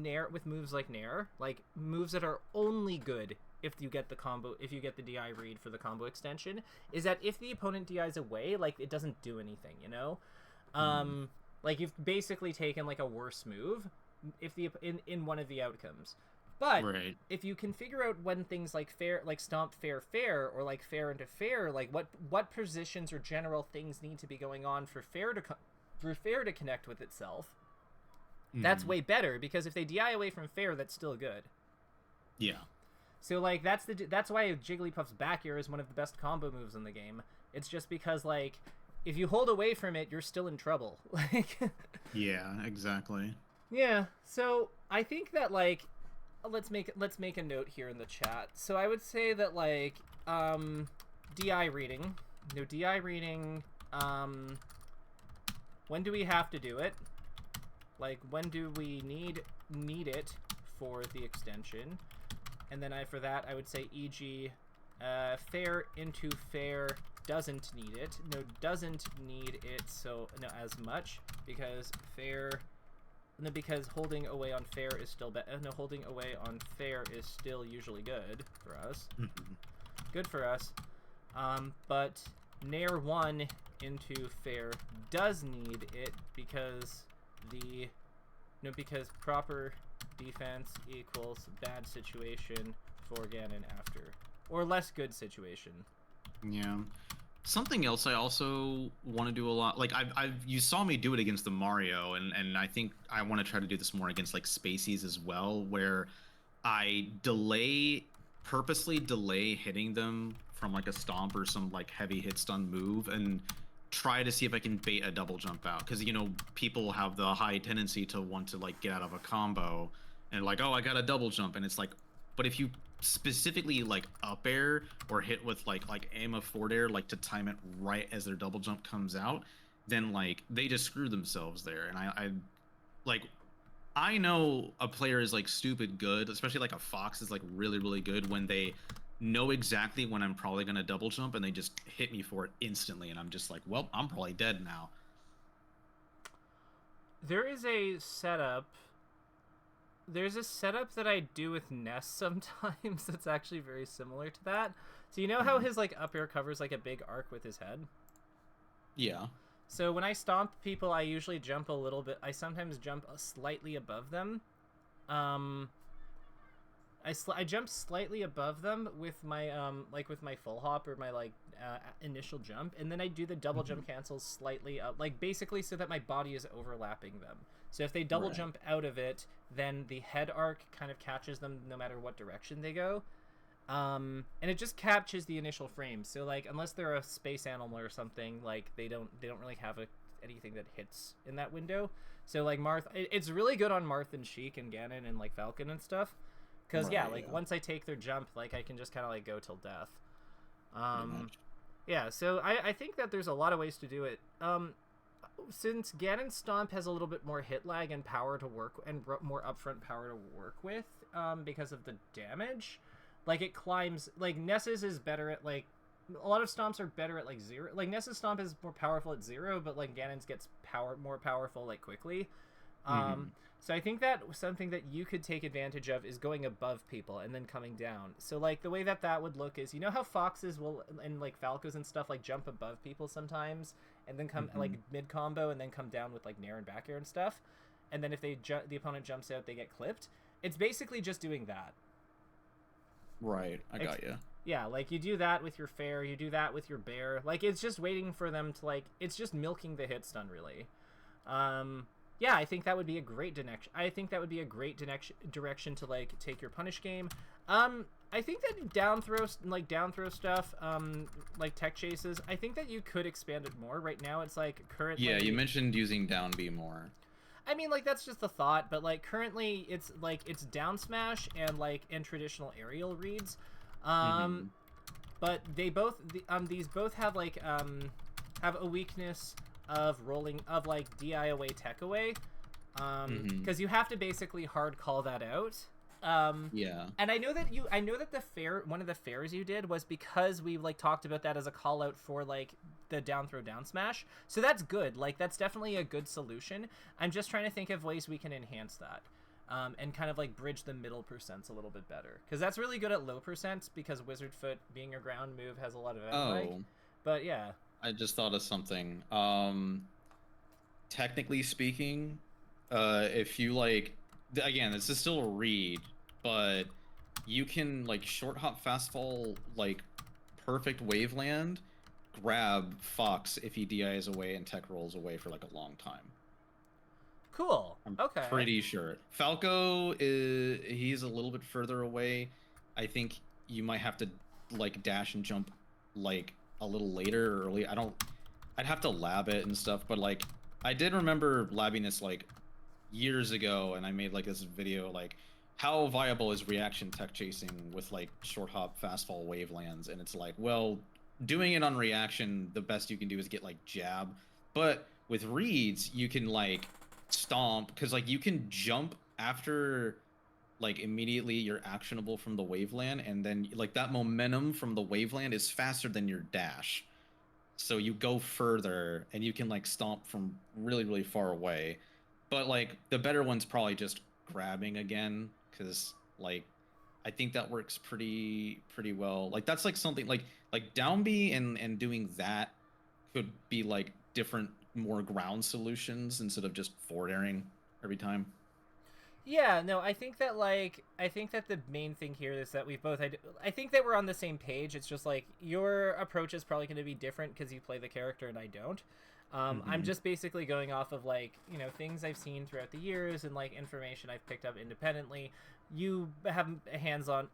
moves like Nair, like moves that are only good if you get the DI read for the combo extension, is that if the opponent DIs away, like it doesn't do anything, you know. Like you've basically taken like a worse move if in one of the outcomes. But if you can figure out when things like fair, like stomp fair, or like fair into fair, like what positions or general things need to be going on for fair to connect with itself, that's way better, because if they DI away from fair, that's still good. Yeah. So like that's why Jigglypuff's back air is one of the best combo moves in the game. It's just because like if you hold away from it, you're still in trouble. Like. Yeah, exactly. Yeah. So I think that like. Let's make a note here in the chat. So I would say that like DI reading. When do we have to do it? Like when do we need it for the extension? And then for that I would say e.g. fair into fair doesn't need it. No, doesn't need it so no as much, because fair. No, because holding away on fair is still holding away on fair is still usually good for us. Good for us. But Nair 1 into fair does need it because because proper defense equals bad situation for Ganon after. Or less good situation. Yeah. Something else I also want to do a lot, like you saw me do it against the Mario, and I think I want to try to do this more against like Spaceys as well, where I purposely delay hitting them from like a stomp or some like heavy hit stun move, and try to see if I can bait a double jump out, because people have the high tendency to want to like get out of a combo and like, oh, I got a double jump, and it's like, but if you specifically like up air or hit with like aim a forward air like to time it right as their double jump comes out, then like they just screw themselves there. And I like, I know a player is like stupid good, especially like a Fox is like really, really good when they know exactly when I'm probably gonna double jump and they just hit me for it instantly, and I'm just like, well, I'm probably dead now. There is a setup. There's a setup that I do with Ness sometimes that's actually very similar to that. So you know how his like up air covers like a big arc with his head? Yeah. So when I stomp people, I usually jump a little bit. I sometimes jump slightly above them. I jump slightly above them with my like with my full hop or my like initial jump, and then I do the double jump cancels slightly up, like basically so that my body is overlapping them. So if they double jump out of it, then the head arc kind of catches them no matter what direction they go. And it just captures the initial frame. So like unless they're a space animal or something, like they don't really have anything that hits in that window. So like Marth, it's really good on Marth and Sheik and Ganon and like Falcon and stuff. Because once I take their jump, like I can just kind of like go till death. Yeah, so I think that there's a lot of ways to do it. Since Ganon Stomp has a little bit more hit lag and power to work, and more upfront power to work with, because of the damage, like it climbs. Like Ness's is better at like, a lot of stomps are better at like 0. Like Ness's stomp is more powerful at 0, but like Ganon's gets more powerful like quickly. So I think that something that you could take advantage of is going above people and then coming down. So like the way that would look is, you know how Foxes will, and like Falcos and stuff, like jump above people sometimes and then come like mid combo and then come down with like nair and back air and stuff. And then if the opponent jumps out, they get clipped. It's basically just doing that. Right, I got you. Yeah, like you do that with your fair, you do that with your bear. Like it's just waiting for them to like, it's just milking the hit stun really. Yeah, I think that would be a great direction. I think that would be a great direction to like take your punish game. I think that down throw stuff, like tech chases, I think that you could expand it more. Right now, it's like currently. Yeah, you mentioned using down B more. I mean, like that's just a thought, but like currently, it's like it's down smash and traditional aerial reads. But they both these both have like have a weakness of rolling of like DI away tech away, because you have to basically hard call that out. Yeah. And I know that the fair, one of the fairs you did was because we like talked about that as a call out for like the down throw down smash. So that's good. Like that's definitely a good solution. I'm just trying to think of ways we can enhance that. And kind of like bridge the middle percents a little bit better, because that's really good at low percents, because Wizard Foot being a ground move has a lot of outleg. But yeah. I just thought of something. Technically speaking, if you like, again, this is still a read, but you can like short hop fast fall like perfect waveland, grab Fox if he DIs away and tech rolls away for like a long time. Cool. I'm okay. pretty sure. Falco he's a little bit further away. I think you might have to like dash and jump like a little later or early. I'd have to lab it and stuff, but like I did remember labbing this like years ago, and I made like this video like how viable is reaction tech chasing with like short hop fast fall wavelands, and it's like, well, doing it on reaction, the best you can do is get like jab, but with reads you can like stomp, because like you can jump after like immediately you're actionable from the waveland, and then like that momentum from the waveland is faster than your dash, so you go further and you can like stomp from really, really far away. But like the better one's probably just grabbing again, because like I think that works pretty well. Like that's like something like down B and doing that could be like different, more ground solutions instead of just forward airing every time. Yeah, no, I think that the main thing here is that we've both I think that we're on the same page. It's just like your approach is probably going to be different because you play the character and I don't. I'm Mm-hmm. just basically going off of like, things I've seen throughout the years and like information I've picked up independently. You have a hands-on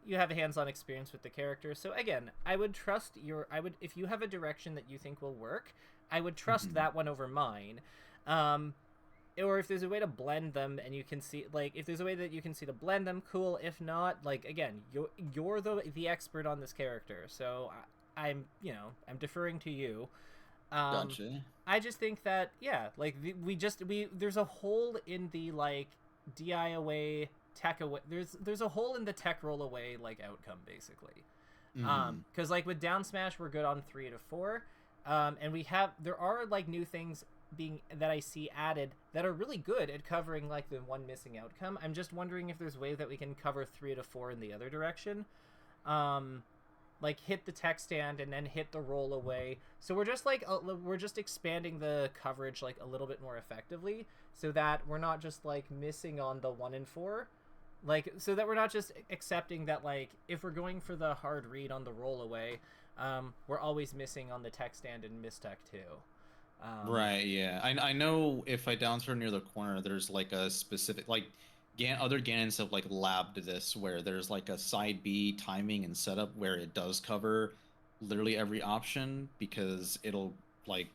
experience with the character. So again, I would if you have a direction that you think will work, I would trust Mm-hmm. that one over mine. Um or if there's a way to blend them and you can see, like, if there's a way that you can see to blend them, cool. If not, like, again, you're the expert on this character, so I'm deferring to you. um Gotcha. I just think that, yeah, like, we there's a hole in the, like, DI away tech away, there's a hole in the tech roll away, like, outcome, basically. Mm-hmm. Because, like, with down smash we're good on 3 to 4. And there are, like, new things being that I see added that are really good at covering, like, the one missing outcome. I'm just wondering if there's a way that we can cover 3 to 4 in the other direction. um like, hit the tech stand and then hit the roll away, so we're just expanding the coverage, like, a little bit more effectively, so that we're not just, like, missing on the 1 and 4, like, so that we're not just accepting that, like, if we're going for the hard read on the roll away, we're always missing on the tech stand and miss tech too. Right, yeah. I know if I down throw near the corner, there's like a specific like other Ganons have like labbed this where there's like a side B timing and setup where it does cover literally every option because it'll like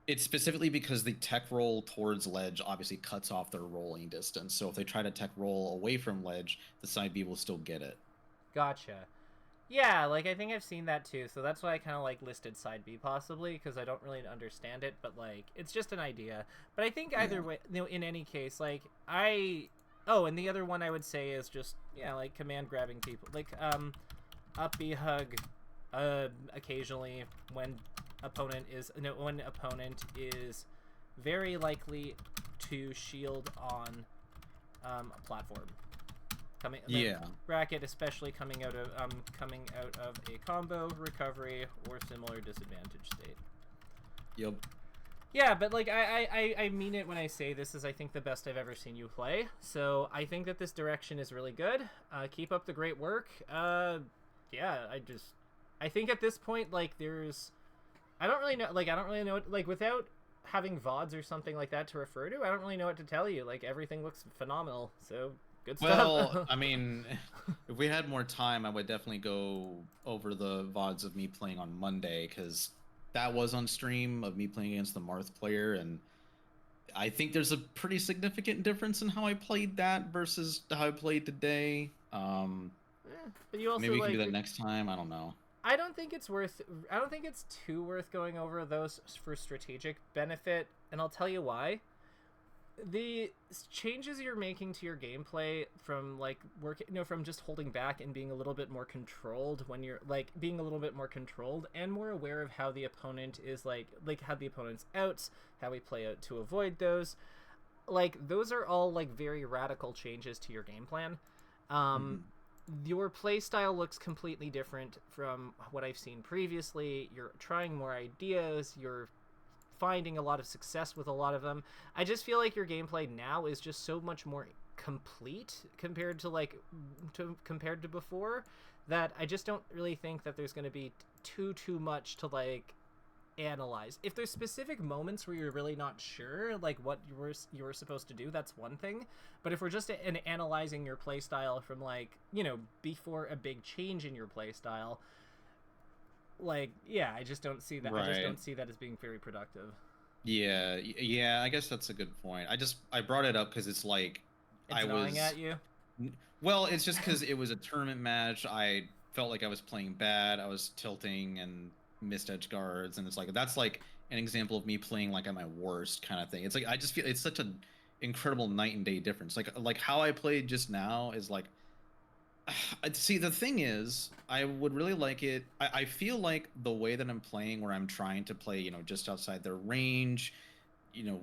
it's specifically because the tech roll towards ledge obviously cuts off their rolling distance. So if they try to tech roll away from ledge, the side B will still get it. Gotcha. Yeah, like, I think I've seen that too, so that's why I kind of, like, listed side B possibly, because I don't really understand it, but, like, it's just an idea. But I think either Yeah. way, in any case, like, oh, and the other one I would say is just, yeah, like, command grabbing people, like, up B hug, occasionally when when opponent is very likely to shield on a platform. Yeah. Bracket, especially coming out of a combo, recovery, or similar disadvantage state. Yep. Yeah, but, like, I mean it when I say this is, I think, the best I've ever seen you play. So I think that this direction is really good. Keep up the great work. Yeah, I think at this point, like, I don't really know, like, without having VODs or something like that to refer to, I don't really know what to tell you. Like, everything looks phenomenal. So good Well, stuff. I mean, if we had more time, I would definitely go over the VODs of me playing on Monday because that was on stream of me playing against the Marth player, and I think there's a pretty significant difference in how I played that versus how I played today. But you Maybe also, we can do like, that next time. I don't know. I don't think it's too worth going over those for strategic benefit, and I'll tell you why. The changes you're making to your gameplay from, like, from just holding back and being a little bit more controlled, when you're, like, being a little bit more controlled and more aware of how the opponent is, like how the opponent's outs, how we play out to avoid those, like, those are all, like, very radical changes to your game plan. um Hmm. your play style looks completely different from what I've seen previously. You're trying more ideas, you're finding a lot of success with a lot of them. I just feel like your gameplay now is just so much more complete compared to, compared to before, that I just don't really think that there's going to be too much to, like, analyze. If there's specific moments where you're really not sure, like, what you were supposed to do, that's one thing. But if we're just analyzing your playstyle from, like, before a big change in your playstyle, like, yeah, I just don't see that. I just Right. don't see that as being very productive. Yeah. Yeah. I guess that's a good point. I brought it up because it's like It's I gnawing was at you. well. It's just because it was a tournament match. I felt like I was playing bad. I was tilting and missed edge guards, and it's like that's like an example of me playing like at my worst kind of thing. It's like I just feel it's such an incredible night and day difference. Like how I played just now is like see the thing is I would really like it. I feel like the way that I'm playing where I'm trying to play, just outside their range,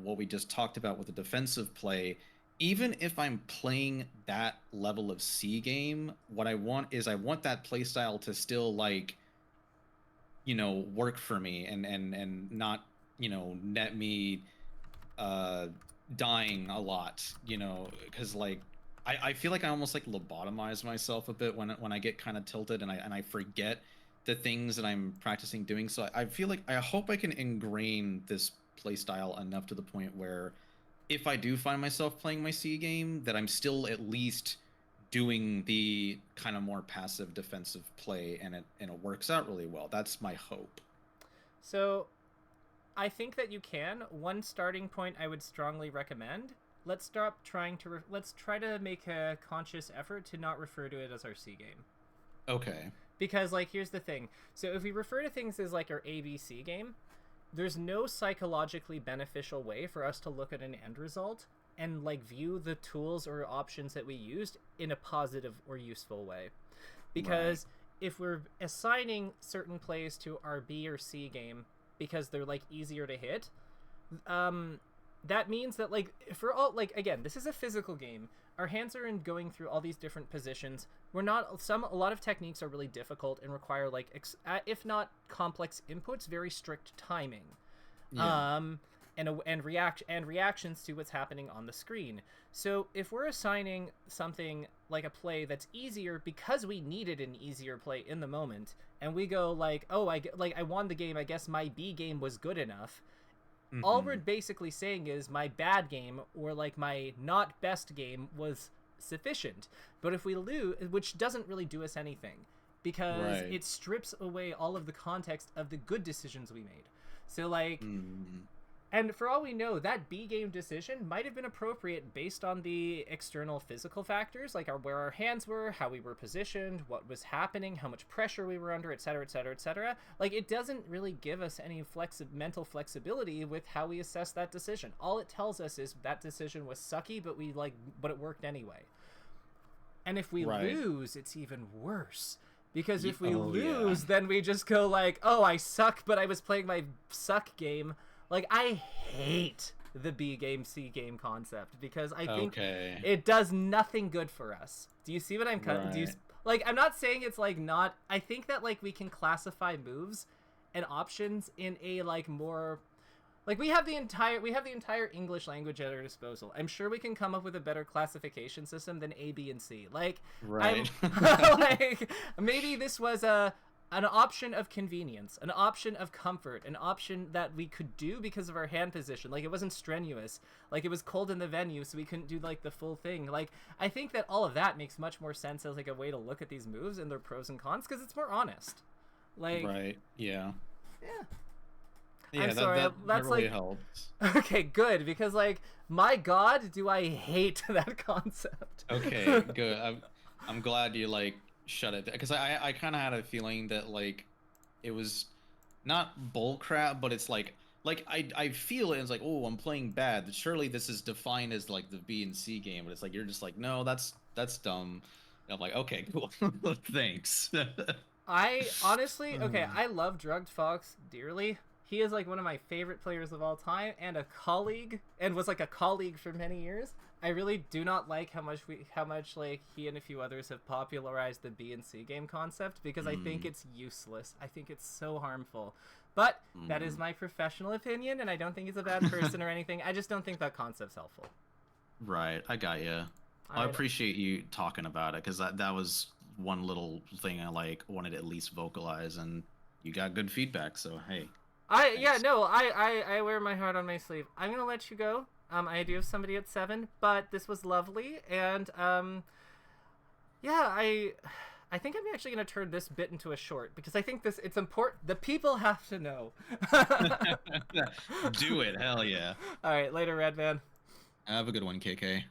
what we just talked about with the defensive play, even if I'm playing that level of C game, what I want is I want that play style to still like work for me and not net me uh dying a lot, because like I feel like I almost like lobotomize myself a bit when I get kind of tilted and I forget the things that I'm practicing doing. So I feel like I hope I can ingrain this playstyle enough to the point where if I do find myself playing my C game, that I'm still at least doing the kind of more passive defensive play, and it works out really well. That's my hope. So, I think that you can. One starting point I would strongly recommend. Let's stop trying to. Let's try to make a conscious effort to not refer to it as our C game. Okay. Because, like, here's the thing. So if we refer to things as, like, our ABC game, there's no psychologically beneficial way for us to look at an end result and, like, view the tools or options that we used in a positive or useful way. Because if we're assigning certain plays to our B or C game because they're, like, easier to hit, that means that, like, for all, like, again, this is a physical game. Our hands are in going through all these different positions. A lot of techniques are really difficult and require, like, if not complex inputs, very strict timing. Yeah. And reactions to what's happening on the screen. So if we're assigning something like a play that's easier because we needed an easier play in the moment, and we go like, oh, I won the game, I guess my B game was good enough. Mm-hmm. All we're basically saying is my bad game or like my not best game was sufficient. But if we lose, which doesn't really do us anything, because it strips away all of the context of the good decisions we made. So like, and for all we know, that B game decision might have been appropriate based on the external physical factors, like where our hands were, how we were positioned, what was happening, how much pressure we were under, etc., etc., etc. Like, it doesn't really give us any mental flexibility with how we assess that decision. All it tells us is that decision was sucky, but it worked anyway. And if we lose, it's even worse. Because if we lose, then we just go like, oh, I suck, but I was playing my suck game. Like, I hate the B game, C game concept because I think it does nothing good for us. Do you see what I'm cutting? Like, I'm not saying it's like not. I think that like we can classify moves and options in a like more, like we have the entire English language at our disposal. I'm sure we can come up with a better classification system than A, B, and C. Like, like maybe this was an option of convenience, an option of comfort, an option that we could do because of our hand position. Like, it wasn't strenuous. Like, it was cold in the venue, so we couldn't do, like, the full thing. Like, I think that all of that makes much more sense as, like, a way to look at these moves and their pros and cons, because it's more honest. Like... Yeah, I'm sorry, that that's really like... helps. Okay, good, because, like, my god, do I hate that concept. Okay, good. I'm glad you, like, shut it, because I kind of had a feeling that like it was not bull crap, but it's like I feel it, and it's like, oh, I'm playing bad, surely this is defined as like the B and C game, but it's like you're just like, no, that's dumb. And I'm like, okay, cool. Thanks. I honestly, okay, I love Drugged Fox dearly. He is like one of my favorite players of all time, and a colleague, and was like a colleague for many years. I really do not like how much like he and a few others have popularized the B and C game concept, because I think it's useless. I think it's so harmful. But that is my professional opinion, and I don't think he's a bad person or anything. I just don't think that concept's helpful. Right, I got you. I appreciate you talking about it, because that was one little thing I like wanted to at least vocalize, and you got good feedback. So hey. I wear my heart on my sleeve. I'm gonna let you go. I do have somebody at 7, but this was lovely, and I think I'm actually gonna turn this bit into a short, because I think it's important. The people have to know. Do it, hell yeah. All right, later, Redman. Have a good one, KK.